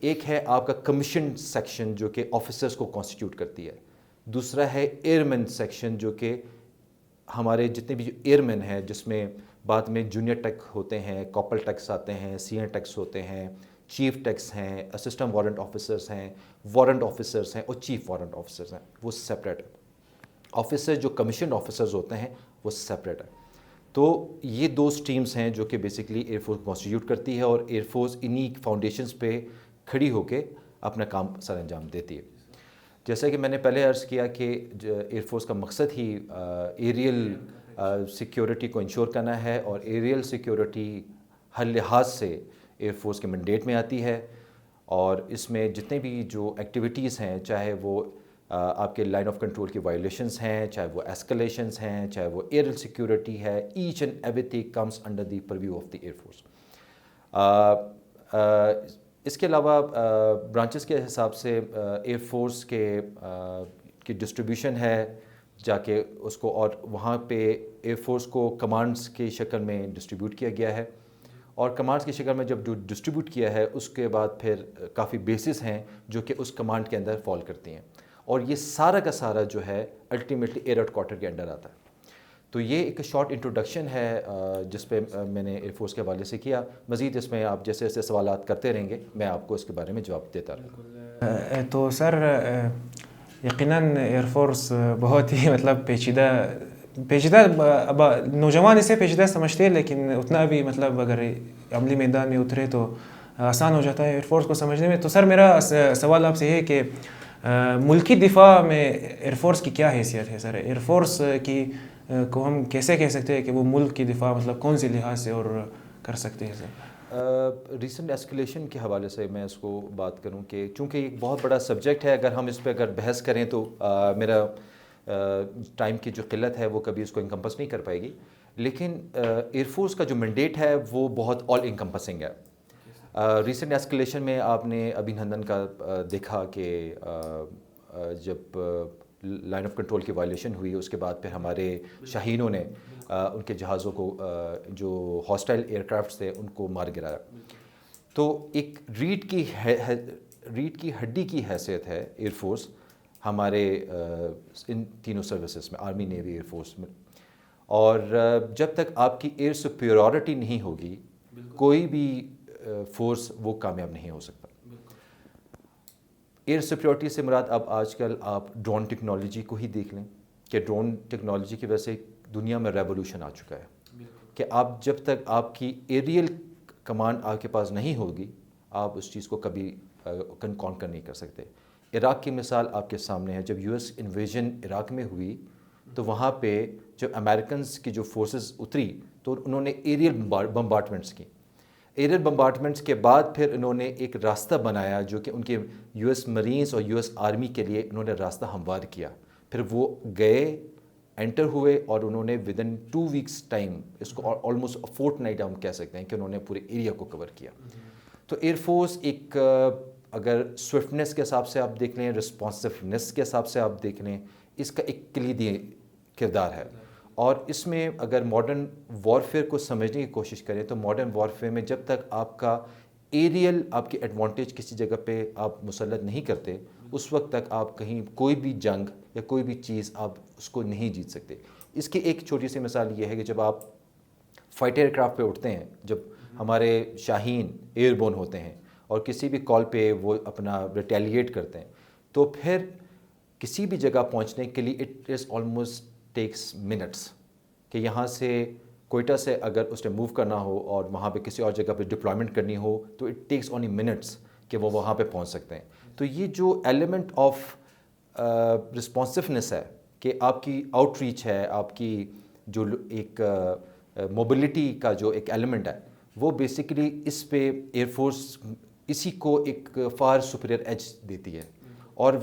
ایک ہے آپ کا کمیشن سیکشن جو کہ آفیسرز کو کانسٹیٹیوٹ کرتی ہے، دوسرا ہے ایئر مین سیکشن جو کہ ہمارے جتنے بھی ایئر مین ہیں، جس میں بعد میں جونیئر ٹیک ہوتے ہیں، کوپل ٹیکس آتے ہیں، سینئر ٹیکس ہوتے ہیں، چیف ٹیکس ہیں، اسسٹنٹ وارنٹ آفیسرز ہیں، وارنٹ آفیسرز ہیں اور چیف وارنٹ آفیسرز ہیں، وہ سپریٹ ہے۔ آفیسر جو کمیشن آفیسرز ہوتے ہیں وہ سپریٹ ہے۔ تو یہ دو سٹریمز ہیں جو کہ بیسکلی ایئر فورس کانسٹیٹیوٹ کرتی ہے، اور ایئر فورس انہی فاؤنڈیشنز پہ کھڑی ہو کے اپنا کام سر انجام دیتی ہے۔ جیسا کہ میں نے پہلے عرض کیا کہ ایئر فورس کا مقصد ہی ایریل سیکیورٹی کو انشور کرنا ہے، اور ایریل سیکیورٹی ہر لحاظ سے ایئر فورس کے مینڈیٹ میں آتی ہے، اور اس میں جتنے بھی جو ایکٹیویٹیز ہیں، چاہے وہ آپ کے لائن آف کنٹرول کی وائلیشنز ہیں، چاہے وہ ایسکلیشنز ہیں، چاہے وہ ایئر سیکیورٹی ہے، each and everything comes under the purview of the air force. اس کے علاوہ برانچز کے حساب سے ایئر فورس کی ڈسٹریبیوشن ہے جا کے اس کو، اور وہاں پہ ایئر فورس کو کمانڈز کی شکل میں ڈسٹریبیوٹ کیا گیا ہے، اور کمانڈز کی شکل میں جب جو ڈسٹریبیوٹ کیا ہے اس کے بعد پھر کافی بیسز ہیں جو کہ اس کمانڈ کے اندر فال کرتی ہیں، اور یہ سارا کا سارا جو ہے الٹیمیٹلی ایئر ہیڈ کوارٹر کے انڈر آتا ہے۔ تو یہ ایک شارٹ انٹروڈکشن ہے جس پہ میں نے ایئر فورس کے حوالے سے کیا۔ مزید اس میں آپ جیسے جیسے سوالات کرتے رہیں گے میں آپ کو اس کے بارے میں جواب دیتا رہوں۔ تو سر یقیناً ایئر فورس بہت ہی مطلب پیچیدہ نوجوان اسے پیچیدہ سمجھتے ہیں، لیکن اتنا بھی مطلب اگر عملی میدان میں اترے تو آسان ہو جاتا ہے ایئر فورس کو سمجھنے میں۔ تو سر میرا سوال آپ سے یہ ہے کہ ملکی دفاع میں ایئر فورس کی کیا حیثیت ہے سر؟ ایئر فورس کی کو ہم کیسے کہہ سکتے ہیں کہ وہ ملک کی دفاع مطلب کون سی لحاظ سے اور کر سکتے ہیں سر؟ ریسنٹ ایسکلیشن کے حوالے سے میں اس کو بات کروں کہ چونکہ ایک بہت بڑا سبجیکٹ ہے، اگر ہم اس پہ اگر بحث کریں تو میرا ٹائم کی جو قلت ہے وہ کبھی اس کو انکمپس نہیں کر پائے گی، لیکن ایئر فورس کا جو مینڈیٹ ہے وہ بہت آل انکمپسنگ ہے۔ ریسنٹ ایسکلیشن میں آپ نے ابھینندن کا دیکھا کہ جب لائن آف کنٹرول کی وائلیشن ہوئی، اس کے بعد پھر ہمارے شاہینوں نے ان کے جہازوں کو جو ہاسٹائل ایئر کرافٹس تھے ان کو مار گرایا۔ تو ایک ریڑھ کی ہڈی کی حیثیت ہے ایئر فورس ہمارے ان تینوں سروسز میں، آرمی، نیوی، ایئر فورس میں، اور جب تک آپ کی ایئر سپیریورٹی نہیں ہوگی کوئی بھی فورس وہ کامیاب نہیں ہو سکتا۔ ایئر سپیریورٹی سے مراد اب آج کل آپ ڈرون ٹیکنالوجی کو ہی دیکھ لیں کہ ڈرون ٹیکنالوجی کی وجہ سے دنیا میں ریولوشن آ چکا ہے کہ آپ جب تک آپ کی ایریل کمانڈ آپ کے پاس نہیں ہوگی آپ اس چیز کو کبھی کانکر نہیں کر سکتے۔ عراق کی مثال آپ کے سامنے ہے، جب یو ایس انویژن عراق میں ہوئی تو وہاں پہ جب امریکنز کی جو فورسز اتری تو انہوں نے ایریل بمبارڈمنٹس کی۔ ایریل بمبارڈمنٹس کے بعد پھر انہوں نے ایک راستہ بنایا جو کہ ان کے یو ایس مرینز اور یو ایس آرمی کے لیے انہوں نے راستہ ہموار کیا، پھر وہ گئے انٹر ہوئے اور انہوں نے ودن 2 ویکس ٹائم، اس کو آلموسٹ فورٹ نائٹ ہم کہہ سکتے ہیں کہ انہوں نے پورے ایریا کو کور کیا۔ تو ایئر فورس ایک اگر سوئفٹنس کے حساب سے آپ دیکھ لیں، رسپانسونیس کے حساب سے آپ دیکھ لیں، اس کا ایک کلیدی کردار ہے، اور اس میں اگر ماڈرن وارفیئر کو سمجھنے کی کوشش کریں تو ماڈرن وارفیئر میں جب تک آپ کا ایریل آپ کی ایڈوانٹیج کسی جگہ پہ آپ مسلط نہیں کرتے اس وقت تک آپ کہیں کوئی بھی جنگ یا کوئی بھی چیز آپ اس کو نہیں جیت سکتے۔ اس کی ایک چھوٹی سی مثال یہ ہے کہ جب آپ فائٹر ایئر کرافٹ پہ اٹھتے ہیں، جب ہمارے شاہین ایئر بورن ہوتے ہیں اور کسی بھی کال پہ وہ اپنا ریٹیلیٹ کرتے ہیں تو پھر کسی بھی جگہ پہنچنے کے لیے it is almost takes minutes, کہ یہاں سے کوئٹہ سے اگر اس نے موو کرنا ہو اور وہاں پہ کسی اور جگہ پہ ڈپلائمنٹ کرنی ہو تو اٹ ٹیکس اونلی منٹس کہ وہ وہاں پہ پہنچ سکتے ہیں۔ تو یہ جو ایلیمنٹ آف رسپانسونیس ہے کہ آپ کی آؤٹ ریچ ہے، آپ کی جو ایک موبلٹی کا جو ایک ایلیمنٹ ہے وہ بیسیکلی اس پہ ایئر فورس اسی کو ایک فار سپیریئر ایج دیتی ہے۔ اور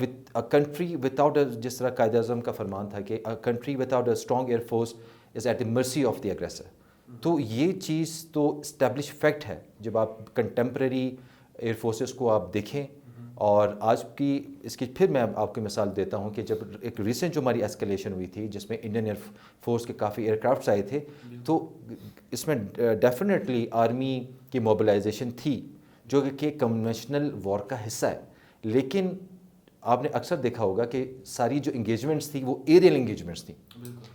کنٹری وداؤٹ جس طرح قائد اعظم کا فرمان تھا کہ country without a strong air force is at the mercy of دی ایگریسر، تو یہ چیز تو اسٹیبلش فیکٹ ہے جب آپ کنٹمپریری ایئر فورسز کو آپ دیکھیں۔ اور آج کی اس کی پھر میں آپ کو مثال دیتا ہوں کہ جب ایک ریسنٹ جو ہماری ایسکلیشن ہوئی تھی جس میں انڈین ایئر فورس کے کافی ایئر کرافٹس آئے تھے، تو اس میں ڈیفینیٹلی آرمی کی موبلائزیشن تھی جو کہ کنونشنل وار کا حصہ ہے. لیکن آپ نے اکثر دیکھا ہوگا کہ ساری جو انگیجمنٹس تھیں وہ ایریل انگیجمنٹس تھیں,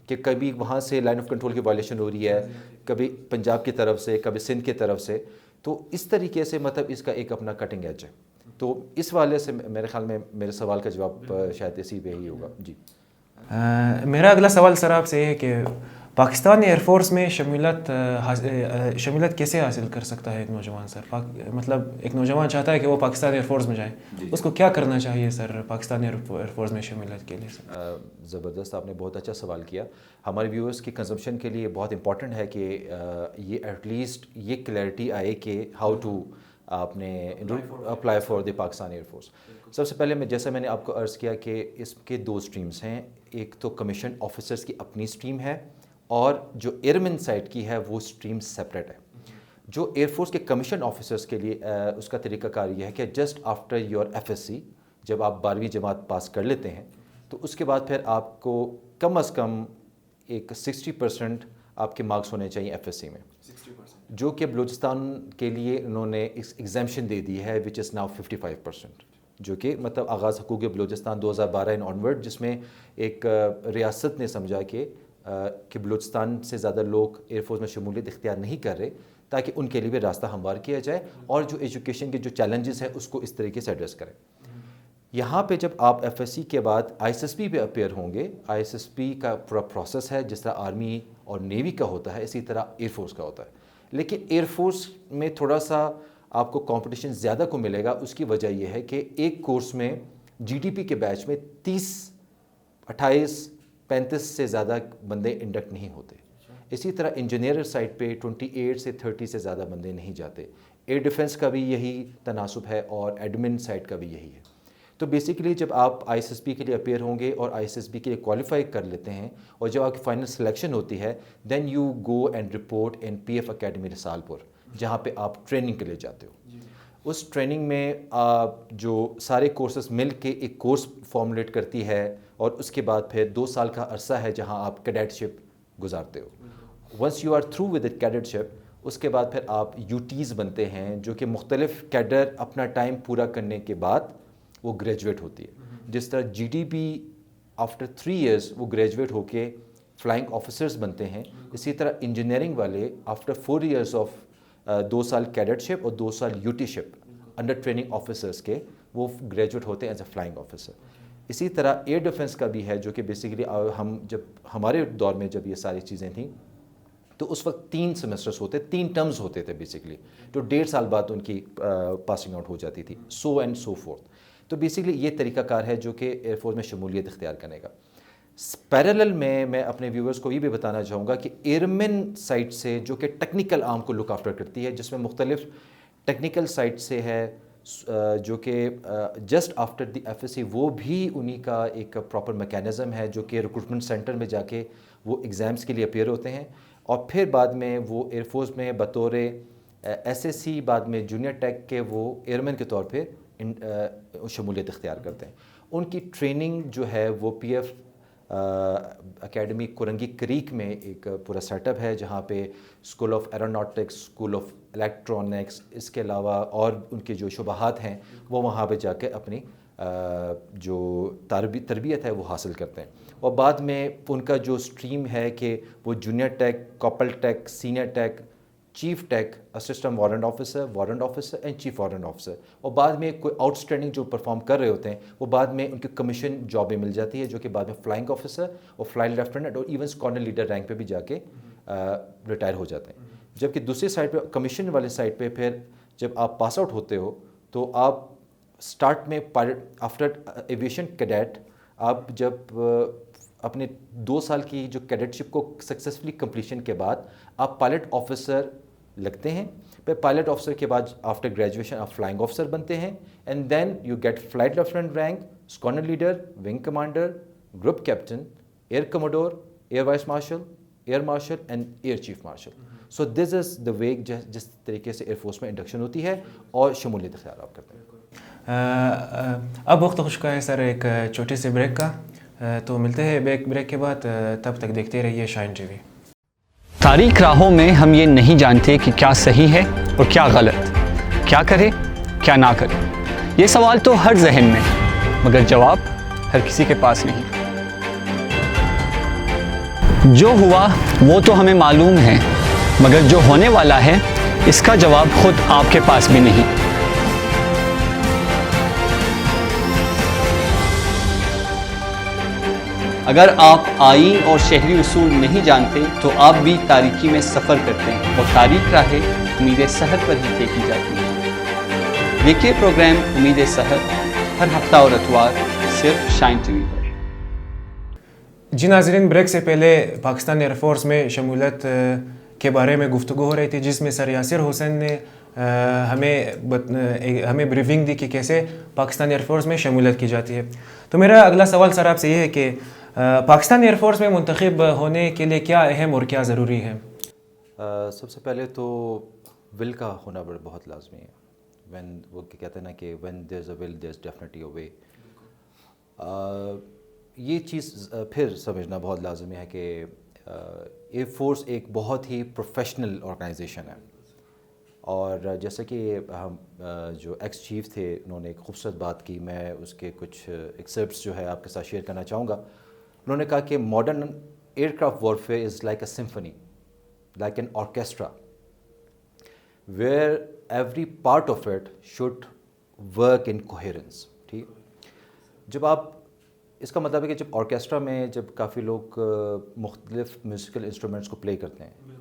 کہ کبھی وہاں سے لائن آف کنٹرول کی وائلیشن ہو رہی ہے, کبھی پنجاب کی طرف سے, کبھی سندھ کی طرف سے. تو اس طریقے سے مطلب اس کا ایک اپنا کٹنگ ایج ہے. تو اس والے سے میرے خیال میں میرے سوال کا جواب شاید اسی پہ ہی ہوگا. جی میرا اگلا سوال سر آپ سے ہے کہ پاکستانی ایئر فورس میں شمولیت کیسے حاصل کر سکتا ہے ایک نوجوان سر؟ مطلب ایک نوجوان چاہتا ہے کہ وہ پاکستانی ایئر فورس میں جائے, اس کو کیا کرنا چاہیے سر پاکستانی ایئر فورس میں شمولیت کے لیے سر؟ زبردست, آپ نے بہت اچھا سوال کیا. ہمارے ویورز کی کنزمپشن کے لیے بہت امپورٹنٹ ہے کہ یہ ایٹ لیسٹ یہ کلیئرٹی آئے کہ ہاؤ ٹو آپ نے apply for the Pakistani air force. سب سے پہلے جیسا میں نے آپ کو عرض کیا کہ اس کے 2 اسٹریمز ہیں. ایک تو کمیشن آفیسرس کی اپنی اسٹریم ہے, اور جو ایئرمین سائٹ کی ہے وہ اسٹریم سیپریٹ ہے. جو ایئر فورس کے کمیشن آفیسرس کے لیے اس کا طریقہ کار یہ ہے کہ جسٹ آفٹر یور FSC, جب آپ 12ویں جماعت پاس کر لیتے ہیں تو اس کے بعد پھر آپ کو کم از کم ایک 60% آپ کے مارکس ہونے چاہیے FSC میں, جو کہ بلوچستان کے لیے انہوں نے ایگزامشن دے دی ہے وچ از ناؤ 55%, جو کہ مطلب آغاز حقوق بلوچستان 2012 ان آنورڈ, جس میں ایک ریاست نے سمجھا کہ بلوچستان سے زیادہ لوگ ایئر فورس میں شمولیت اختیار نہیں کر رہے, تاکہ ان کے لیے بھی راستہ ہموار کیا جائے اور جو ایجوکیشن کے جو چیلنجز ہیں اس کو اس طریقے سے ایڈریس کریں. یہاں پہ جب آپ FSC کے بعد ISSB پہ اپیئر ہوں گے, ISSB کا پورا پروسیس ہے جس طرح آرمی اور نیوی کا ہوتا ہے اسی طرح ایئر فورس کا ہوتا ہے. لیکن ایئر فورس میں تھوڑا سا آپ کو کمپٹیشن زیادہ کو ملے گا. اس کی وجہ یہ ہے کہ ایک کورس میں GDP کے بیچ میں 30, 28, 35 سے زیادہ بندے انڈکٹ نہیں ہوتے. اسی طرح انجینئر سائٹ پہ 28 سے 30 سے زیادہ بندے نہیں جاتے. ایئر ڈیفنس کا بھی یہی تناسب ہے اور ایڈمن سائٹ کا بھی یہی ہے. تو بیسیکلی جب آپ ISSB کے لیے اپیئر ہوں گے اور ISSB کے لیے کوالیفائی کر لیتے ہیں, اور جب آپ کی فائنل سلیکشن ہوتی ہے, then you go and report in PF academy Risalpur, جہاں پہ آپ ٹریننگ کے لیے جاتے ہو. اس ٹریننگ میں جو سارے کورسز مل کے ایک کورس فارمولیٹ کرتی ہے, اور اس کے بعد پھر 2 سال کا عرصہ ہے جہاں آپ کیڈٹ شپ گزارتے ہو. Once you are through with it cadetship, اس کے بعد پھر آپ UTs بنتے ہیں, جو کہ مختلف کیڈر اپنا ٹائم پورا کرنے کے بعد وہ گریجویٹ ہوتی ہے. جس طرح GDP آفٹر 3 ایئرس وہ گریجویٹ ہو کے فلائنگ آفیسرز بنتے ہیں, اسی طرح انجینئرنگ والے آفٹر 4 ایئرس آف 2 سال کیڈٹ شپ اور 2 سال UT شپ انڈر ٹریننگ آفیسرز کے, وہ گریجویٹ ہوتے ہیں ایز اے فلائنگ آفیسر. اسی طرح ایئر ڈیفنس کا بھی ہے, جو کہ بیسیکلی ہم جب ہمارے دور میں جب یہ ساری چیزیں تھیں تو اس وقت 3 سیمسٹرز ہوتے, 3 ٹرمز ہوتے تھے بیسیکلی, تو 1.5 سال بعد ان کی پاسنگ آؤٹ ہو جاتی تھی, سو اینڈ سو فورتھ. تو بیسیکلی یہ طریقہ کار ہے جو کہ ایئر فورس میں شمولیت اختیار کرنے کا. پیرالل میں اپنے ویورز کو یہ بھی بتانا چاہوں گا کہ ایئرمین سائٹ سے, جو کہ ٹیکنیکل آرم کو لک آفٹر کرتی ہے, جس میں مختلف ٹیکنیکل سائٹ سے ہے, جو کہ جسٹ آفٹر دی FSC وہ بھی انہی کا ایک پراپر میکینزم ہے, جو کہ ریکروٹمنٹ سینٹر میں جا کے وہ ایگزامس کے لیے اپیئر ہوتے ہیں, اور پھر بعد میں وہ ایئر فورس میں بطور SSC بعد میں جونیئر ٹیک کے وہ ایئرمین کے طور پہ شمولیت اختیار کرتے ہیں. ان کی ٹریننگ جو ہے وہ PF اکیڈمی کرنگی کریک میں ایک پورا سیٹ اپ ہے, جہاں پہ school of aeronautics, school of electronics, اس کے علاوہ اور ان کے جو شبہات ہیں وہ وہاں پہ جا کے اپنی جو تربیت ہے وہ حاصل کرتے ہیں. اور بعد میں ان کا جو اسٹریم ہے کہ وہ junior tech, corporal tech, senior tech, chief tech, assistant warrant officer and chief warrant officer, اور بعد میں کوئی آؤٹ اسٹینڈنگ جو پرفارم کر رہے ہوتے ہیں وہ بعد میں ان کی کمیشن جابیں مل جاتی ہے, جو کہ بعد میں فلائنگ آفیسر اور فلائٹ لیفٹیننٹ اور ایون اسکواڈرن لیڈر رینک پہ بھی جا کے ریٹائر ہو جاتے ہیں. جبکہ دوسری سائڈ پہ کمیشن والے سائڈ پہ پھر جب آپ پاس آؤٹ ہوتے ہو تو آپ اسٹارٹ میں آفٹر ایویشن کیڈٹ, آپ جب اپنے 2 سال کی جو کیڈٹ شپ کو سکسیزفلی کمپلیشن کے بعد آپ پائلٹ آفیسر لگتے ہیں. پھر پائلٹ آفیسر کے بعد آفٹر گریجویشن آپ فلائنگ آفیسر بنتے ہیں, and then you get flight lieutenant rank, squadron leader, wing commander, group captain, air commodore, air vice marshal, air marshal and air chief marshal. So this is the way جس طریقے سے air force میں induction ہوتی ہے اور شمولیت اختیار آپ کرتے ہیں. اب وقت ہو چکا ہے سر ایک چھوٹے سے بریک کا, تو ملتے ہیں بریک کے بعد. تب تک دیکھتے رہیے شائن ٹی وی. تاریک راہوں میں ہم یہ نہیں جانتے کہ کیا صحیح ہے اور کیا غلط. کیا کریں؟ کیا نہ کریں؟ یہ سوال تو ہر ذہن میں، مگر جواب ہر کسی کے پاس نہیں۔ جو ہوا وہ تو ہمیں معلوم ہے، مگر جو ہونے والا ہے اس کا جواب خود آپ کے پاس بھی نہیں۔ اگر آپ آئین اور شہری اصول نہیں جانتے تو آپ بھی تاریکی میں سفر کرتے ہیں، اور تاریک راہیں امید سحر پر ہی دیکھی جاتی ہیں۔ دیکھیے پروگرام امید سحر ہر ہفتہ اور اتوار صرف شائن ٹی وی پر۔ جی ناظرین، بریک سے پہلے پاکستان ایئر فورس میں شمولیت کے بارے میں گفتگو ہو رہی تھی، جس میں سر یاسر حسین نے ہمیں بریفنگ دی کہ کیسے پاکستان ایئر فورس میں شمولیت کی جاتی ہے۔ تو میرا اگلا سوال سر آپ سے یہ ہے کہ پاکستان ایئر فورس میں منتخب ہونے کے لیے کیا اہم اور کیا ضروری ہے؟ سب سے پہلے تو ول کا ہونا بہت لازمی ہے۔ وہ کہتے ہیں نا کہ when there is a will there is definitely اے وے۔ یہ چیز پھر سمجھنا بہت لازمی ہے کہ ایئر فورس ایک بہت ہی پروفیشنل آرگنائزیشن ہے، اور جیسے کہ ہم جو ایکس چیف تھے انہوں نے ایک خوبصورت بات کی، میں اس کے کچھ ایکسرپٹس جو ہے آپ کے ساتھ شیئر کرنا چاہوں گا۔ انہوں نے کہا کہ modern aircraft warfare is like a symphony, like an orchestra where every part of it should work in coherence. ٹھیک، جب آپ اس کا مطلب ہے کہ جب آرکیسٹرا میں جب کافی لوگ مختلف میوزیکل انسٹرومنٹس کو پلے کرتے ہیں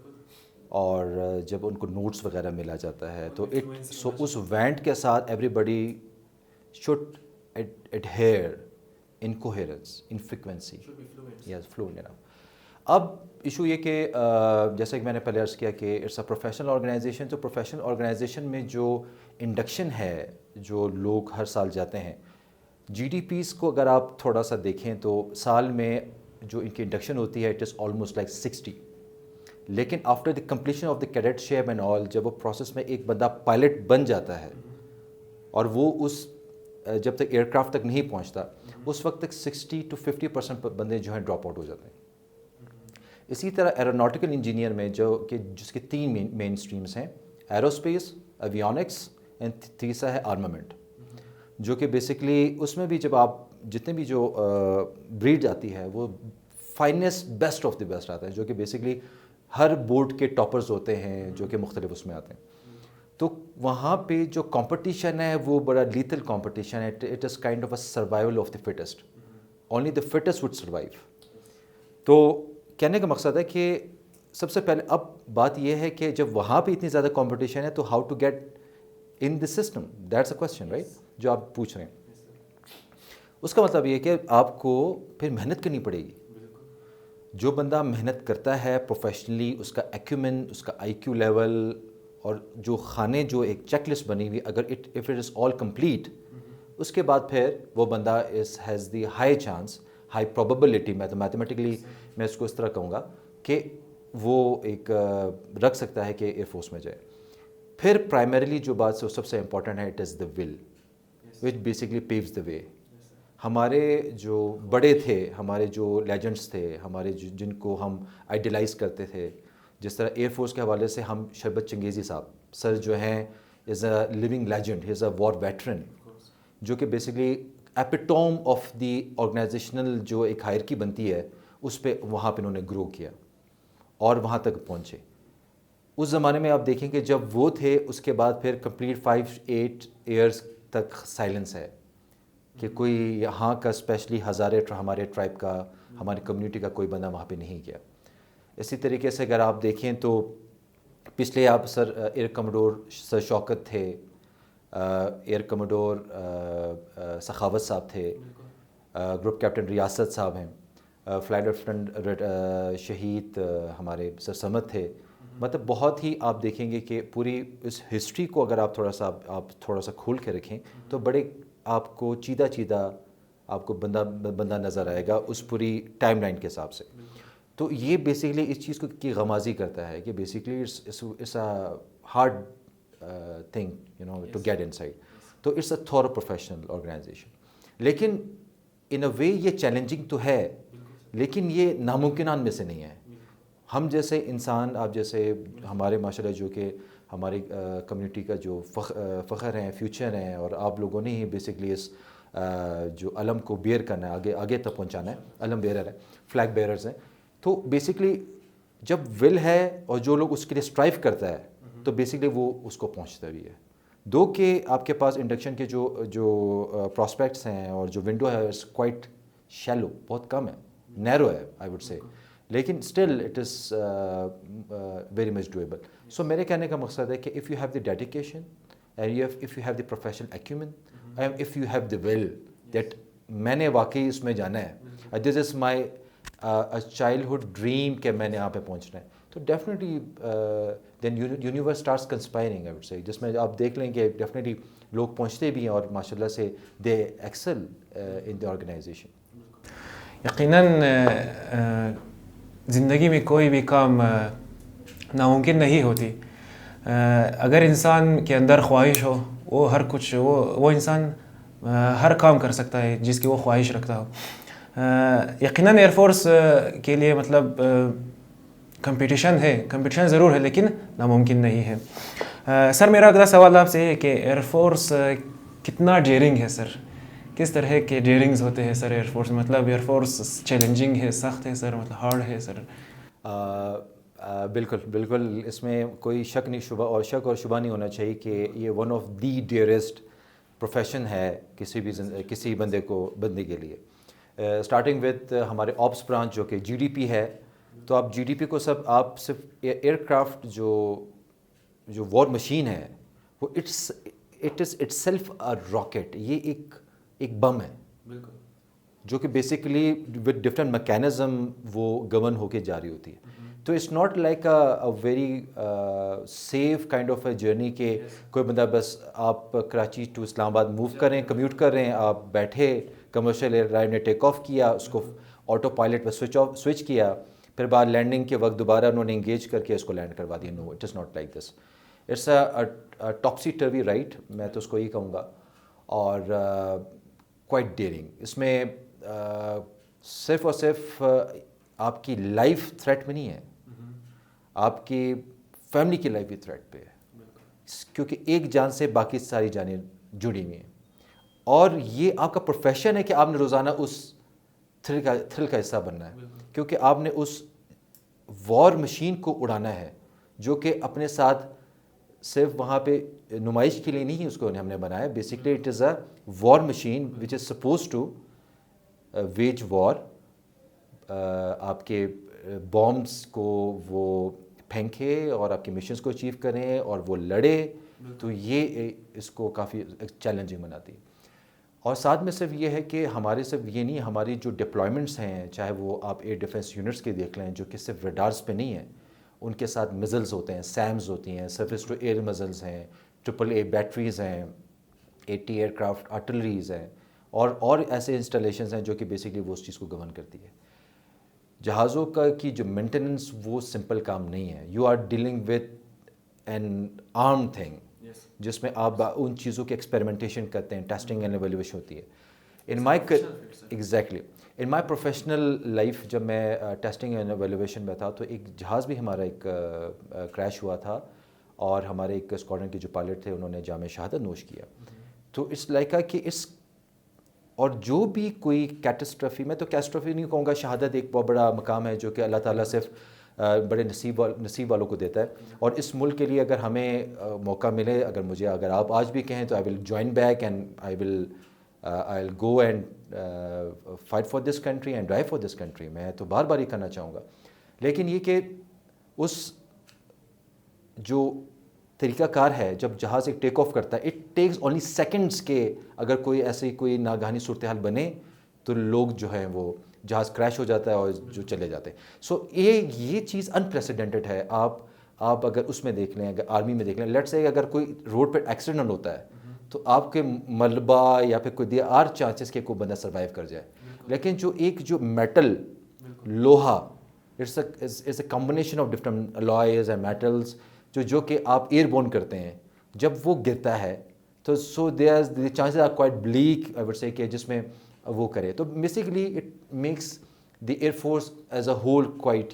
اور جب ان کو نوٹس وغیرہ ملا جاتا ہے تو اس وینٹ کے ساتھ everybody should adhere in coherence, in frequency, yes fluent enough. اب ایشو یہ کہ جیسا کہ میں نے پہلے عرض کیا کہ اٹس اے پروفیشنل آرگنائزیشن، تو پروفیشنل آرگنائزیشن میں جو انڈکشن ہے، جو لوگ ہر سال جاتے ہیں، جی ڈی پیز کو اگر آپ تھوڑا سا دیکھیں تو سال میں جو ان کی انڈکشن ہوتی ہے اٹ از آلموسٹ لائک 60، لیکن after the completion of the cadet ship and all, جب وہ پروسیس میں ایک بندہ پائلٹ بن جاتا ہے اور وہ اس جب تک ایئر کرافٹ تک نہیں پہنچتا اس وقت تک 60 to 50% بندے جو ہیں ڈراپ آؤٹ ہو جاتے ہیں۔ اسی طرح ایروناٹیکل انجینئر میں جس کے 3 مین اسٹریمز ہیں، ایروسپیس، ایویونکس اینڈ تیسرا ہے آرمامنٹ، جو کہ بیسکلی اس میں بھی جب آپ جتنے بھی جو بریڈ آتی ہے وہ finest best of the best آتا ہے، جو کہ بیسکلی ہر بورڈ کے ٹاپرز ہوتے ہیں جو کہ مختلف اس میں آتے ہیں۔ تو وہاں پہ جو کمپٹیشن ہے وہ بڑا لیتل کمپٹیشن ہے، it is kind of a survival of the fittest, only the fittest would survive. تو کہنے کا مقصد ہے کہ سب سے پہلے اب بات یہ ہے کہ جب وہاں پہ اتنی زیادہ کمپٹیشن ہے تو how to get in the system, that's a question right جو آپ پوچھ رہے ہیں۔ اس کا مطلب یہ کہ آپ کو پھر محنت کرنی پڑے گی۔ جو بندہ محنت کرتا ہے پروفیشنلی، اس کا ایکیومن، اس کا آئی کیو لیول اور جو کھانے جو ایک چیک لسٹ بنی ہوئی، اگر if it is all complete, اس کے بعد پھر وہ بندہ has the high chance, high probability, mathematically میں اس کو اس طرح کہوں گا کہ وہ ایک رکھ سکتا ہے کہ ایئر فورس میں جائے۔ پھر پرائمریلی جو بات سب سے امپورٹنٹ ہے، it is the will which basically پیوز دا وے۔ ہمارے جو بڑے تھے، ہمارے جو لیجنڈس تھے، ہمارے جن کو ہم آئیڈیلائز کرتے تھے، جس طرح ایئر فورس کے حوالے سے ہم شربت چنگیزی صاحب سر جو ہیں is a living legend, he is a war veteran, جو کہ basically epitome of the organizational جو ایک ہائرکی بنتی ہے اس پہ وہاں پہ انہوں نے گرو کیا اور وہاں تک پہنچے۔ اس زمانے میں آپ دیکھیں کہ جب وہ تھے اس کے بعد پھر کمپلیٹ 5-8 ایئرس تک سائلنس ہے کہ کوئی یہاں کا اسپیشلی ہزارے ہمارے ٹرائب کا، ہماری کمیونٹی کا کوئی بندہ وہاں پہ نہیں گیا۔ اسی طریقے سے اگر آپ دیکھیں تو پچھلے آپ سر ایئر کموڈور سر شوکت تھے، ایئر کموڈور سخاوت صاحب تھے، گروپ کیپٹن ریاست صاحب ہیں، فلائٹ لیفٹیننٹ شہید ہمارے سر سمت تھے۔ مطلب بہت ہی آپ دیکھیں گے کہ پوری اس ہسٹری کو اگر آپ تھوڑا سا کھول کے رکھیں تو بڑے آپ کو چیدہ آپ کو بندہ نظر آئے گا اس پوری ٹائم لائن کے حساب سے۔ تو یہ بیسکلی اس چیز کی غمازی کرتا ہے کہ basically it's a hard thing you know to get inside. تو it's a thorough professional organization, لیکن ان اے وے یہ چیلنجنگ تو ہے، لیکن یہ ناممکنات میں سے نہیں ہے۔ ہم جیسے انسان، آپ جیسے ہمارے ماشاء اللہ جو کہ ہماری کمیونٹی کا جو فخر ہیں، فیوچر ہیں، اور آپ لوگوں نے ہی بیسکلی اس جو علم کو بیئر کرنا ہے، آگے تک پہنچانا ہے. علم بیئرر ہے، فلیگ بیئررز ہیں. تو بیسکلی جب ول ہے اور جو لوگ اس کے لیے اسٹرائیو کرتا ہے تو بیسکلی وہ اس کو پہنچتا بھی ہے. دو کہ آپ کے پاس انڈکشن کے جو پراسپیکٹس ہیں اور جو ونڈو ہے اٹس کوائٹ شیلو، بہت کم ہے، نیرو ہے آئی وڈ سے، لیکن still it is very much doable. So میرے کہنے کا مقصد ہے کہ if you have the dedication and if you have the professional acumen and if you have the will that میں نے واقعی اس میں جانا ہے، دس از مائی چائلڈہڈ ڈریم کہ میں نے یہاں پہ پہنچنا ہے، تو definitely then universe starts conspiring I would say, جس میں آپ دیکھ لیں کہ ڈیفینیٹلی لوگ پہنچتے بھی ہیں اور ماشاء اللہ سے دے ایکسل ان دی آرگنائزیشن. یقیناً زندگی میں کوئی بھی کام ناممکن نہیں ہوتی. اگر انسان کے اندر خواہش ہو وہ ہر کچھ وہ انسان ہر کام کر سکتا ہے جس کی وہ خواہش رکھتا ہو. یقیناً ایئر فورس کے لیے مطلب کمپٹیشن ضرور ہے لیکن ناممکن نہیں ہے. سر میرا اگلا سوال آپ سے ہے کہ ایئر فورس کتنا ڈیئرنگ ہے سر؟ کس طرح کے ڈیئرنگز ہوتے ہیں سر ایئر فورس؟ مطلب ایئر فورس چیلنجنگ ہے، سخت ہے سر، مطلب ہارڈ ہے سر؟ بالکل اس میں کوئی شک اور شبہ نہیں ہونا چاہیے کہ یہ one of the dearest profession ہے کسی بندے کے لیے. اسٹارٹنگ وتھ ہمارے آپس برانچ جو کہ جی ڈی پی ہے، تو آپ جی ڈی پی کو آپ صرف ایئر کرافٹ جو وار مشین ہے وہ it is itself a rocket, یہ ایک بم ہے جو کہ بیسیکلی ود ڈفرینٹ میکینزم وہ گورن ہو کے جاری ہوتی ہے. تو it's not like a very safe kind of a journey کہ کوئی بندہ بس آپ کراچی ٹو اسلام آباد موو کریں، کمیوٹ کر رہے ہیں، آپ بیٹھے کمرشل ایئر لائن نے ٹیک آف کیا، اس کو آٹو پائلٹ پہ سوئچ کیا، پھر بعد لینڈنگ کے وقت دوبارہ انہوں نے انگیج کر کے اس کو لینڈ کروا دیا. No, it is not like this. It's a topsy turvy right, میں تو اس کو یہی کہوں گا، اور کوائٹ ڈیئرنگ. اس میں صرف اور صرف آپ کی لائف تھریٹ میں نہیں ہے، آپ کی فیملی کی لائف بھی تھریٹ پہ ہے، کیونکہ ایک جان سے باقی ساری جانیں جڑی ہوئی ہیں. اور یہ آپ کا پروفیشن ہے کہ آپ نے روزانہ اس تھرل کا حصہ بننا ہے، کیونکہ آپ نے اس وار مشین کو اڑانا ہے جو کہ اپنے ساتھ صرف وہاں پہ نمائش کے لیے نہیں اس کو ہم نے بنایا. Basically it is a war machine which is supposed to wage war. آپ کے بامبس کو وہ پھینکے اور آپ کے مشنز کو اچیو کریں اور وہ لڑے، تو یہ اس کو کافی چیلنجنگ بناتی ہے. اور ساتھ میں صرف یہ ہے کہ ہمارے صرف یہ نہیں، ہماری جو ڈپلائمنٹس ہیں، چاہے وہ آپ ایئر ڈیفنس یونٹس کے دیکھ لیں جو کہ صرف ریڈارز پہ نہیں ہیں، ان کے ساتھ مزلز ہوتے ہیں، سیمز ہوتی ہیں، سرفیس ٹو ایئر مزلز ہیں، AAA بیٹریز ہیں، 80 ایئر کرافٹ آرٹلریز ہیں، اور ایسے انسٹالیشنز ہیں جو کہ بیسکلی وہ اس چیز کو گورن کرتی ہے. جہازوں کی جو مینٹیننس وہ سمپل کام نہیں ہے. You are dealing with an arm thing جس میں آپ ان چیزوں کی ایکسپیریمنٹیشن کرتے ہیں، ٹیسٹنگ اینڈ ایویلویشن ہوتی ہے. ان مائی پروفیشنل لائف جب میں ٹیسٹنگ اینڈ ایویلویشن میں تھا تو ایک جہاز بھی ہمارا ایک کریش ہوا تھا، اور ہمارے ایک اسکواڈرن کے جو پائلٹ تھے انہوں نے جام شہادت نوش کیا. تو اٹس لائک کہ اور جو بھی کوئی کیٹاسٹرافی، میں تو کیٹاسٹرافی نہیں کہوں گا، شہادت ایک بہت بڑا مقام ہے جو کہ اللہ تعالیٰ صرف بڑے نصیب والوں کو دیتا ہے. اور اس ملک کے لیے اگر ہمیں موقع ملے، اگر آپ آج بھی کہیں تو I will join back and I will go and fight for this country and die for this country. میں تو بار بار ہی کرنا چاہوں گا. لیکن یہ کہ اس جو طریقہ کار ہے جب جہاز ایک ٹیک آف کرتا ہے، اٹ ٹیکس اونلی سیکنڈس کہ اگر کوئی ناگہانی صورتحال بنے تو لوگ جو ہیں وہ جہاز کریش ہو جاتا ہے اور جو چلے جاتے ہیں. سو یہ چیز انپریسیڈنٹڈ ہے. آپ اگر اس میں دیکھ لیں، اگر آرمی میں دیکھ لیں، لیٹس سے اگر کوئی روڈ پہ ایکسیڈنٹ ہوتا ہے تو آپ کے ملبہ یا پھر کوئی آر چانسز کہ کوئی بندہ سروائیو کر جائے. لیکن جو میٹل لوہا، it's a combination of different alloys and metals جو کہ آپ ایئر بورن کرتے ہیں، جب وہ گرتا ہے تو so the chances are quite bleak I would say کہ جس میں وہ کرے. تو basically it makes the air force as a whole quite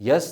Yes,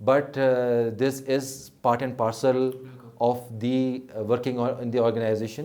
but this is part and parcel of the working in the organization.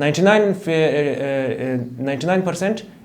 99%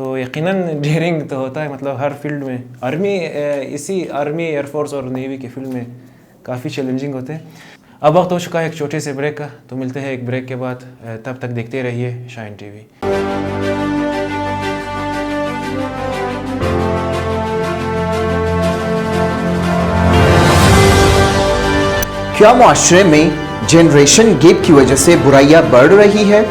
تو یقیناً ڈیئرنگ تو ہوتا ہے مطلب ہر فیلڈ میں. آرمی ایئر فورس اور نیوی کی فیلڈ میں کافی چیلنجنگ ہوتے ہیں. اب وقت ہو چکا ہے ایک چھوٹے سے بریک کا, تو ملتے ہیں ایک بریک کے بعد. تب تک دیکھتے رہیے شائن ٹی وی. کیا معاشرے میں جنریشن گیپ کی وجہ سے برائیاں بڑھ رہی ہے؟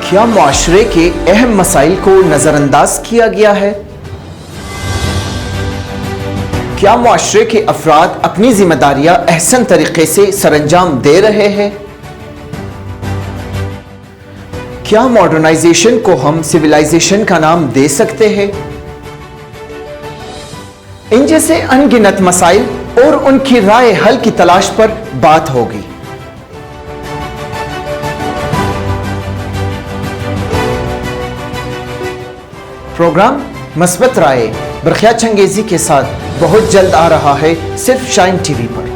کیا معاشرے کے اہم مسائل کو نظر انداز کیا گیا ہے؟ کیا معاشرے کے افراد اپنی ذمہ داریاں احسن طریقے سے سر انجام دے رہے ہیں؟ کیا ماڈرنائزیشن کو ہم سویلائزیشن کا نام دے سکتے ہیں؟ ان جیسے ان گنت مسائل اور ان کی رائے حل کی تلاش پر بات ہوگی. پروگرام مثبت رائے برقیہ چنگیزی کے ساتھ بہت جلد آ رہا ہے صرف شائن ٹی وی پر.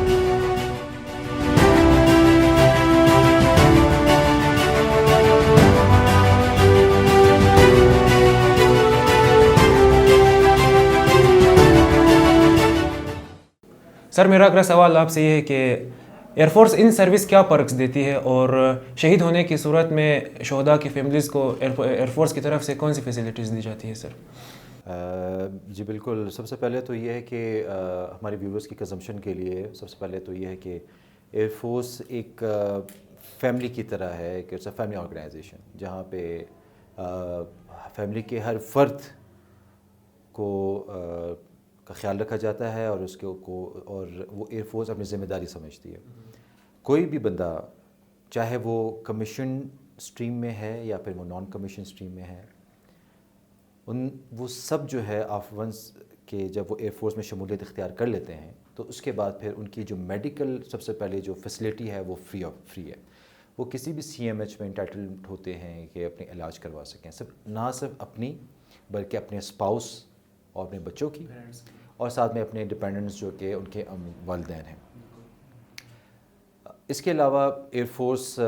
سر میرا اگلا سوال آپ سے یہ ہے کہ ایئر فورس ان سروس کیا پرکس دیتی ہے, اور شہید ہونے کی صورت میں شہداء کی فیملیز کو ایئر فورس کی طرف سے کون سی فیسلٹیز دی جاتی ہے سر؟ جی بالکل. سب سے پہلے تو یہ ہے کہ ہمارے ویورز کی کنزمپشن کے لیے سب سے پہلے تو یہ ہے کہ ایئر فورس ایک فیملی کی طرح ہے, کہ اٹس اے فیملی آرگنائزیشن جہاں پہ فیملی کے ہر فرد کو کا خیال رکھا جاتا ہے, اور اس کو اور وہ ایئر فورس اپنی ذمہ داری سمجھتی ہے. کوئی بھی بندہ چاہے وہ کمیشن سٹریم میں ہے یا پھر وہ نان کمیشن سٹریم میں ہے, وہ سب جو ہے آف ونس کہ جب وہ ایئر فورس میں شمولیت اختیار کر لیتے ہیں تو اس کے بعد پھر ان کی جو میڈیکل سب سے پہلے جو فیسلٹی ہے وہ فری ہے. وہ کسی بھی سی ایم ایچ میں انٹائٹلڈ ہوتے ہیں کہ اپنے علاج کروا سکیں, نہ صرف اپنی بلکہ اپنے اسپاؤس اور اپنے بچوں کی, اور ساتھ میں اپنے ڈپینڈنٹس جو کہ ان کے والدین ہیں. اس کے علاوہ ایئر فورس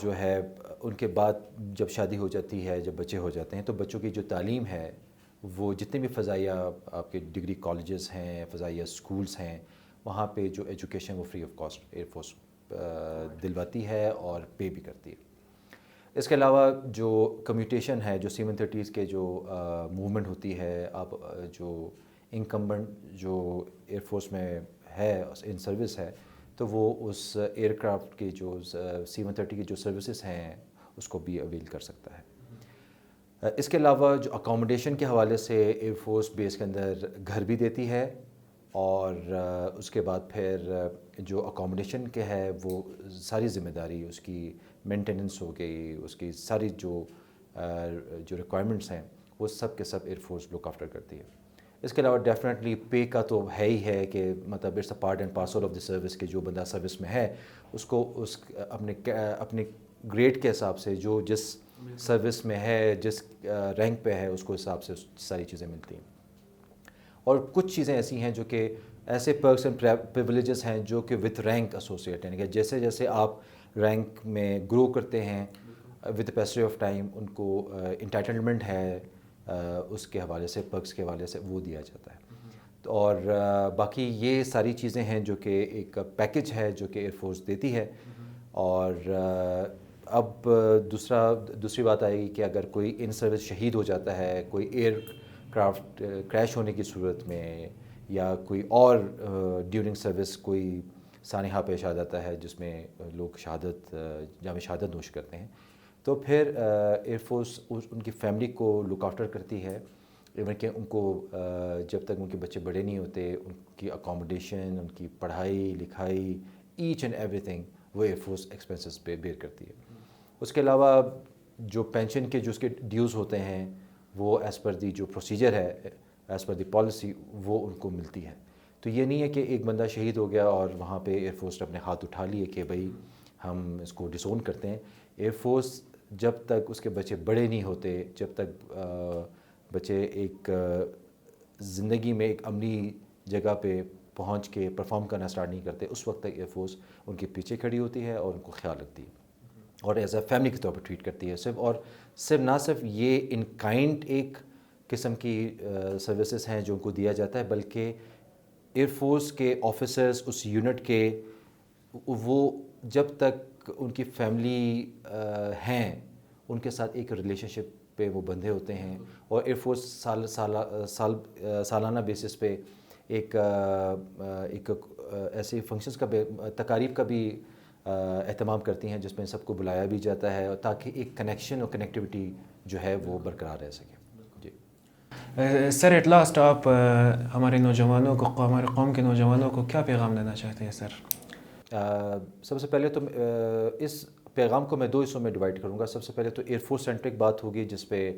جو ہے ان کے بعد جب شادی ہو جاتی ہے, جب بچے ہو جاتے ہیں, تو بچوں کی جو تعلیم ہے وہ جتنے بھی فضائیہ آپ کے ڈگری کالجز ہیں, فضائیہ سکولز ہیں, وہاں پہ جو ایجوکیشن وہ free of cost air force دلواتی ہے اور پے بھی کرتی ہے. اس کے علاوہ جو کمیوٹیشن ہے, جو C-130s کے جو موومنٹ ہوتی ہے, آپ جو انکمبنٹ جو ایئر فورس میں ہے ان سروس ہے, تو وہ اس ایئر کرافٹ کے جو C-130 کی جو سروسز ہیں اس کو بھی اویل کر سکتا ہے. اس کے علاوہ جو اکاموڈیشن کے حوالے سے ایئر فورس بیس کے اندر گھر بھی دیتی ہے, اور اس کے بعد پھر جو اکاموڈیشن کے ہے وہ ساری ذمہ داری اس کی مینٹیننس ہو گئی, اس کی ساری جو ریکوائرمنٹس ہیں وہ سب کے سب ایئر فورس لک آفٹر کرتی ہے. اس کے علاوہ ڈیفینیٹلی پے کا تو ہے ہی ہے کہ مطلب it's a part and parcel of the service, کہ جو بندہ سروس میں ہے اس کو اپنے گریڈ کے حساب سے جو جس سروس میں ہے, جس رینک پہ ہے, اس کو حساب سے ساری چیزیں ملتی ہیں. اور کچھ چیزیں ایسی ہیں جو کہ ایسے پرکس اینڈ پریویلیجز ہیں جو کہ وتھ رینک ایسوسیٹ ہیں, کہ جیسے جیسے آپ رینک میں گرو کرتے ہیں ود پیسری آف ٹائم ان کو انٹائٹلمنٹ ہے اس کے حوالے سے, پرکس کے حوالے سے وہ دیا جاتا ہے. اور باقی یہ ساری چیزیں ہیں جو کہ ایک پیکج ہے جو کہ ایئر فورس دیتی ہے. اور اب دوسری بات آئے گی کہ اگر کوئی ان سروس شہید ہو جاتا ہے, کوئی ایئر کرافٹ کریش ہونے کی صورت میں, یا کوئی اور ڈیورنگ سروس کوئی سانحہ پیش آ جاتا ہے جس میں لوگ جامع شہادت نوش کرتے ہیں, تو پھر ایئر فورس ان کی فیملی کو لک آفٹر کرتی ہے. ایون کہ ان کو جب تک ان کے بچے بڑے نہیں ہوتے ان کی اکاموڈیشن, ان کی پڑھائی لکھائی, ایچ اینڈ ایوری تھنگ وہ ایئر فورس ایکسپینسز پہ بیئر کرتی ہے. اس کے علاوہ جو پینشن کے جو اس کے ڈیوز ہوتے ہیں وہ ایز پر دی جو پروسیجر ہے, ایز پر دی پالیسی وہ ان کو ملتی ہے. تو یہ نہیں ہے کہ ایک بندہ شہید ہو گیا اور وہاں پہ ایئر فورس نے اپنے ہاتھ اٹھا لیے کہ بھائی ہم اس کو ڈسون کرتے ہیں. ایئر فورس جب تک اس کے بچے بڑے نہیں ہوتے, جب تک بچے ایک زندگی میں ایک امنی جگہ پہ پہنچ کے پرفارم کرنا اسٹارٹ نہیں کرتے اس وقت تک ایئر فورس ان کے پیچھے کھڑی ہوتی ہے اور ان کو خیال رکھتی ہے اور ایز اے فیملی کے طور پر ٹریٹ کرتی ہے صرف نہ صرف یہ ان کائنڈ ایک قسم کی سروسز ہیں جو ان کو دیا جاتا ہے بلکہ ایئر فورس کے آفیسرز اس یونٹ کے وہ جب تک ان کی فیملی ہیں ان کے ساتھ ایک ریلیشن شپ پہ وہ بندھے ہوتے ہیں اور ایئر فورس سالانہ بیسس پہ ایک ایسے فنکشنز کا تقاریب کا بھی اہتمام کرتی ہیں جس میں سب کو بلایا بھی جاتا ہے تاکہ ایک کنیکشن اور کنیکٹیوٹی جو ہے وہ برقرار رہ سکے. جی سر ایٹ لاسٹ آپ ہمارے نوجوانوں کو ہمارے قوم کے نوجوانوں کو کیا پیغام دینا چاہتے ہیں سر؟ سب سے پہلے تو اس پیغام کو میں 2 حصوں میں ڈیوائڈ کروں گا. سب سے پہلے تو ایئر فورس سینٹرک بات ہوگی جس پہ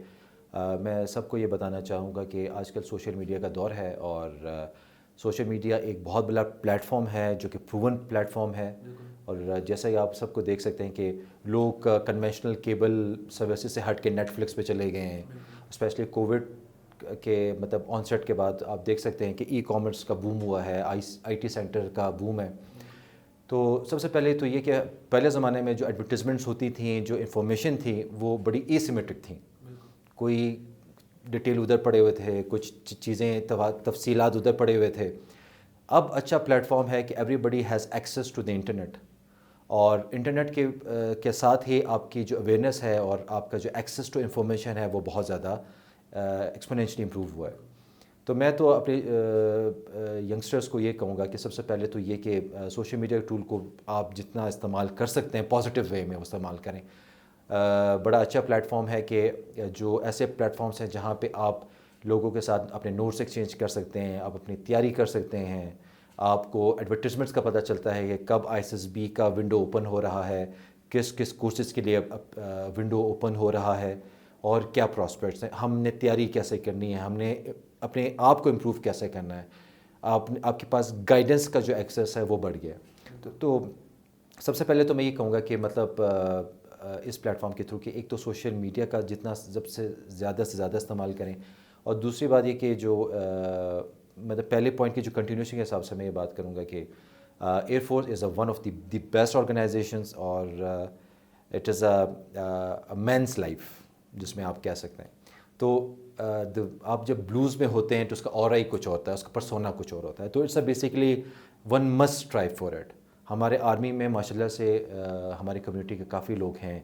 میں سب کو یہ بتانا چاہوں گا کہ آج کل سوشل میڈیا کا دور ہے اور سوشل میڈیا ایک بہت بڑا پلیٹ فارم ہے جو کہ پروون پلیٹ فارم ہے اور جیسا ہی آپ سب کو دیکھ سکتے ہیں کہ لوگ کنونشنل کیبل سروسز سے ہٹ کے نیٹ فلکس پہ چلے گئے ہیں. اسپیشلی کووڈ کے مطلب آن سیٹ کے بعد آپ دیکھ سکتے ہیں کہ ای کامرس کا بوم ہوا ہے, آئی ٹی سینٹر کا بوم ہے. تو سب سے پہلے تو یہ کہ پہلے زمانے میں جو ایڈورٹیزمنٹس ہوتی تھیں, جو انفارمیشن تھی وہ بڑی ای سیمیٹرک تھیں. کوئی ڈیٹیل ادھر پڑے ہوئے تھے, کچھ چیزیں تفصیلات ادھر پڑے ہوئے تھے. اب اچھا پلیٹ فارم ہے کہ everybody has access to the internet اور انٹرنیٹ کے ساتھ ہی آپ کی جو اویئرنیس ہے اور آپ کا جو ایکسیس ٹو انفارمیشن ہے وہ بہت زیادہ ایکسپونینشلی امپروو ہوا ہے. تو میں تو اپنے ینگسٹرز کو یہ کہوں گا کہ سب سے پہلے تو یہ کہ سوشل میڈیا ٹول کو آپ جتنا استعمال کر سکتے ہیں پازیٹیو وے میں استعمال کریں. بڑا اچھا پلیٹ فارم ہے کہ جو ایسے پلیٹ فارمس ہیں جہاں پہ آپ لوگوں کے ساتھ اپنے نوٹس ایکسچینج کر سکتے ہیں, آپ اپنی تیاری کر سکتے ہیں, آپ کو ایڈورٹیزمنٹس کا پتہ چلتا ہے کہ کب ISSB کا ونڈو اوپن ہو رہا ہے, کس کورسز کے لیے ونڈو اوپن ہو رہا ہے اور کیا پراسپیکٹس ہیں, ہم نے تیاری کیسے کرنی ہے, ہم نے اپنے آپ کو امپروو کیسے کرنا ہے, آپ کے پاس گائیڈنس کا جو ایکسیس ہے وہ بڑھ گیا. تو سب سے پہلے تو میں یہ کہوں گا کہ مطلب اس پلیٹ فارم کے تھرو کہ ایک تو سوشل میڈیا کا جتنا سب سے زیادہ استعمال کریں اور دوسری بات یہ کہ جو مطلب پہلے پوائنٹ کی جو کنٹینیوشن کے حساب سے میں یہ بات کروں گا کہ air force is one of the best organizations اور it is a man's life جس میں آپ کہہ سکتے ہیں. تو آپ جب بلوز میں ہوتے ہیں تو اس کا اورا ہی کچھ ہوتا ہے, اس کا پرسونا کچھ اور ہوتا ہے. تو it's a basically one must try for it. ہمارے آرمی میں ماشاءاللہ سے ہماری کمیونٹی کے کافی لوگ ہیں.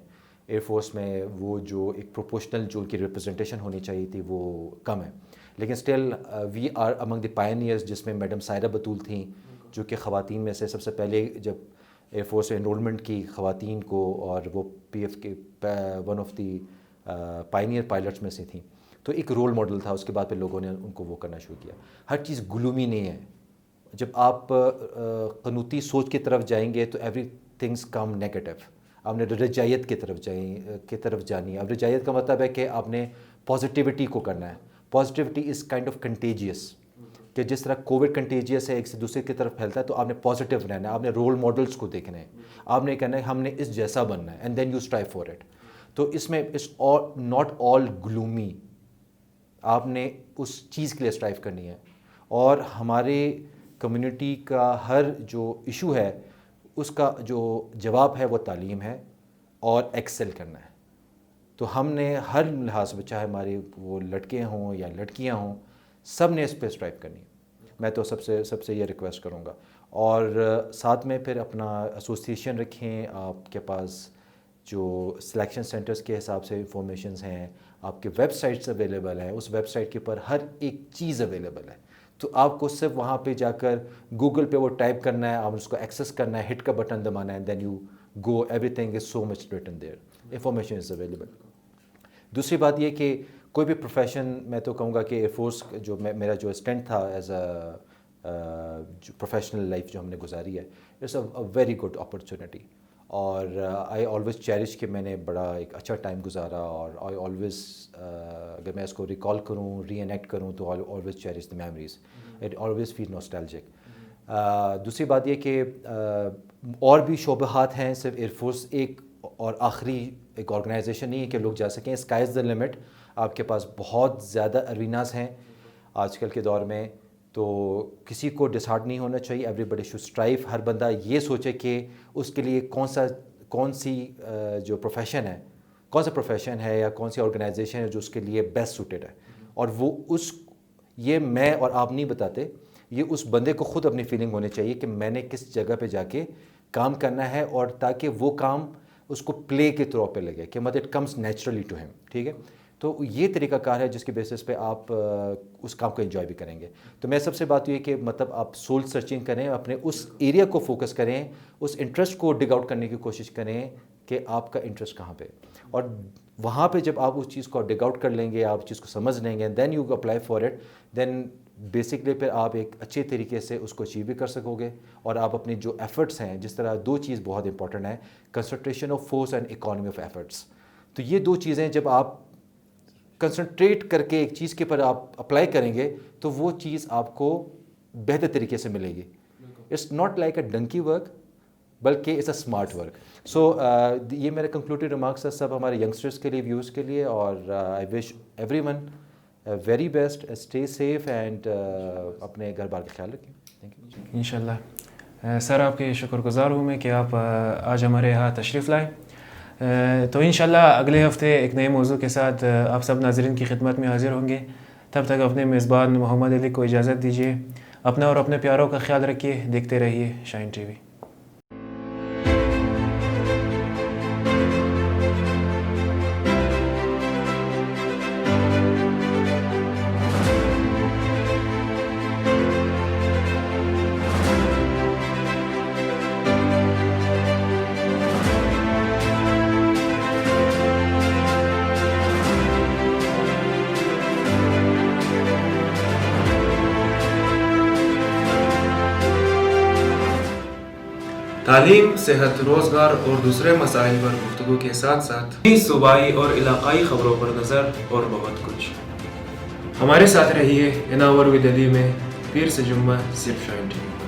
ایئر فورس میں وہ جو ایک پروپورشنل جو کی ریپرزنٹیشن ہونی چاہیے تھی وہ کم ہے, لیکن still we are among the pioneers جس میں میڈم سائرہ بطول تھیں جو کہ خواتین میں سے سب سے پہلے جب ایئر فورس میں انرولمنٹ کی خواتین کو, اور وہ PF کے one of the pioneer pilots میں سے تھیں. تو ایک رول ماڈل تھا. اس کے بعد پھر لوگوں نے ان کو وہ کرنا شروع کیا. ہر چیز گلومی نہیں ہے. جب آپ قنوتی سوچ کی طرف جائیں گے تو ایوری تھنگس کم نیگیٹو. آپ نے رجائیت کی طرف جانی ہے. اب رجائیت کا مطلب ہے کہ آپ نے پازیٹیوٹی کو کرنا ہے. Positivity is kind of contagious, کہ جس طرح کووڈ کنٹیجیس ہے ایک سے دوسرے کی طرف پھیلتا ہے, تو آپ نے پازیٹیو رہنا ہے. آپ نے رول ماڈلس کو دیکھنا ہے, آپ نے کہنا ہے ہم نے اس جیسا بننا ہے, and then you strive for it. تو اس میں ناٹ آل گلومی, آپ نے اس چیز کے لیے اسٹرائیو کرنی ہے. اور ہمارے کمیونٹی کا ہر جو ایشو ہے اس کا جو جواب ہے وہ تعلیم ہے اور ایکسل کرنا ہے. تو ہم نے ہر لحاظ سے, چاہے ہمارے وہ لڑکے ہوں یا لڑکیاں ہوں, سب نے اس پہ اسٹرائیو کرنی ہے. میں تو سب سے یہ ریکویسٹ کروں گا. اور ساتھ میں پھر اپنا ایسوسیشن رکھیں. آپ کے پاس جو سلیکشن سینٹرز کے حساب سے انفارمیشنز ہیں, آپ کے ویب سائٹس اویلیبل ہیں, اس ویب سائٹ کے اوپر ہر ایک چیز اویلیبل ہے. تو آپ کو صرف وہاں پہ جا کر گوگل پہ وہ ٹائپ کرنا ہے, آپ اس کو ایکسیس کرنا ہے, ہٹ کا بٹن دبانا ہے, then you go, everything is so much written there, information is available. دوسری بات یہ کہ کوئی بھی پروفیشن, میں تو کہوں گا کہ ایئر فورس جو میرا جو اسٹینٹ تھا ایز اے پروفیشنل لائف جو ہم نے گزاری ہے, it's a very good opportunity. اور آئی آلویز چیریش کہ میں نے بڑا ایک اچھا ٹائم گزارا, اور آئی آلویز اگر میں اس کو ریکال کروں, ری انیکٹ کروں, تو I always cherish the memories. It always feel nostalgic. دوسری بات یہ کہ اور بھی شعبہات ہیں, صرف ایئر فورس ایک اور آخری ایک آرگنائزیشن نہیں ہے کہ لوگ جا سکیں. Sky is the limit. آپ کے پاس بہت زیادہ اریناز ہیں آج کل کے دور میں. تو کسی کو ڈسہارٹ نہیں ہونا چاہیے. Everybody should strive. ہر بندہ یہ سوچے کہ اس کے لیے کون سی جو پروفیشن ہے یا کون سی آرگنائزیشن ہے جو اس کے لیے بیسٹ سوٹیڈ ہے. اور وہ یہ میں اور آپ نہیں بتاتے, یہ اس بندے کو خود اپنی فیلنگ ہونی چاہیے کہ میں نے کس جگہ پہ جا کے کام کرنا ہے, اور تاکہ وہ کام اس کو پلے کے طور پہ لگے کہ مطلب it comes naturally to him. ٹھیک ہے, تو یہ طریقہ کار ہے جس کی بیسس پہ آپ اس کام کو انجوائے بھی کریں گے. تو میں سب سے بات یہ کہ مطلب آپ سول سرچنگ کریں, اپنے اس ایریا کو فوکس کریں, اس انٹرسٹ کو ڈگ آؤٹ کرنے کی کوشش کریں کہ آپ کا انٹرسٹ کہاں پہ, اور وہاں پہ جب آپ اس چیز کو ڈگ آؤٹ کر لیں گے, آپ اس چیز کو سمجھ لیں گے, then you apply for it, then basically پھر آپ ایک اچھے طریقے سے اس کو اچیو بھی کر سکو گے. اور آپ اپنے جو ایفرٹس ہیں, جس طرح 2 چیز بہت امپورٹنٹ ہیں, concentration of force and economy of efforts. تو یہ 2 چیزیں جب آپ کنسنٹریٹ کر کے ایک چیز کے پر آپ اپلائی کریں گے تو وہ چیز آپ کو بہتر طریقے سے ملے گی. It's not like a donkey work, بلکہ it's a smart work. So یہ میرے کنکلوڈیو ریمارکس ہے سب ہمارے ینگسٹرس کے لیے, ویوز کے لیے, اور I wish everyone very best, stay safe and اپنے گھر بار کا خیال رکھیں. Thank you. انشاءاللہ سر آپ کے شکر گزار ہوں میں کہ آپ آج ہمارے یہاں تشریف لائے. تو انشاءاللہ اگلے ہفتے ایک نئے موضوع کے ساتھ آپ سب ناظرین کی خدمت میں حاضر ہوں گے. تب تک اپنے میزبان محمد علی کو اجازت دیجیے. اپنا اور اپنے پیاروں کا خیال رکھیے. دیکھتے رہیے شائن ٹی وی. تعلیم، صحت، روزگار اور دوسرے مسائل پر گفتگو کے ساتھ ساتھ صوبائی اور علاقائی خبروں پر نظر اور بہت کچھ. ہمارے ساتھ رہیے ان آور ود علی میں پیر سے جمعہ صرف شائن ٹی وی.